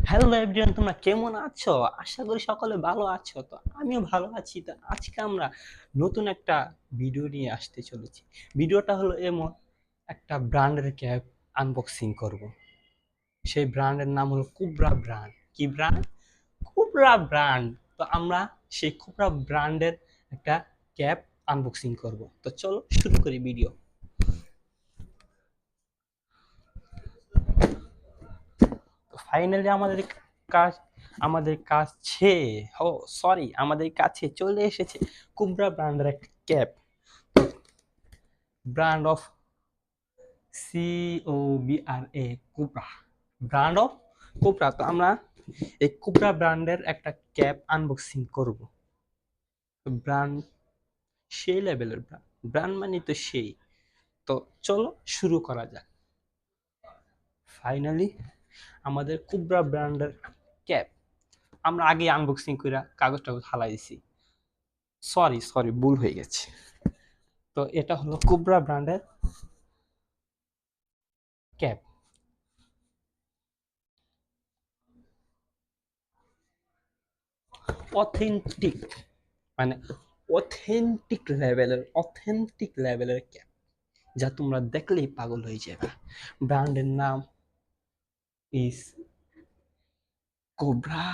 Hello everyone, তোমরা কেমন আছো? আশা করি সকলে ভালো আছো। তো আমিও ভালো আছি। তো আজকে আমরা নতুন একটা ভিডিও নিয়ে আসতে চলেছি। ভিডিওটা হলো এমন, একটা ব্র্যান্ডের ক্যাপ আনবক্সিং করব। সেই ব্র্যান্ডের নাম হলো কুবরা ব্র্যান্ড। কি ব্র্যান্ড? কুবরা ব্র্যান্ড। তো আমরা সেই কুবরা ব্র্যান্ডের একটা ক্যাপ আনবক্সিং করব। তো চলো শুরু করি ভিডিও। তো ফাইনালি কাজ আমাদের কাছে ও সরি আমাদের কাছে চলে এসেছে কুবরা ব্র্যান্ডের একটা cap. Brand of COBRA, cobra brand of cobra. তো আমরা এই কুবরা ব্র্যান্ডের একটা ক্যাপ আনবক্সিং করব। ব্র্যান্ড সেই লেভেলের ব্র্যান্ড, ব্র্যান্ড মানে তো সেই। তো চলো শুরু করা যাক। ফাইনালি আমাদের কুবরা ব্র্যান্ডের ক্যাপ আমরা আগে আনবক্সিং করে কাগজটা হালাই দিছি। সরি সরি, ভুল হয়ে গেছে। তো এটা হলো কুবরা ব্র্যান্ডের ক্যাপ। অথেন্টিক, মানে অথেন্টিক লেভেলের ক্যাপ, যা তোমরা দেখলেই পাগল হয়ে যাবে। ব্র্যান্ডের নাম ইজ কোবরা।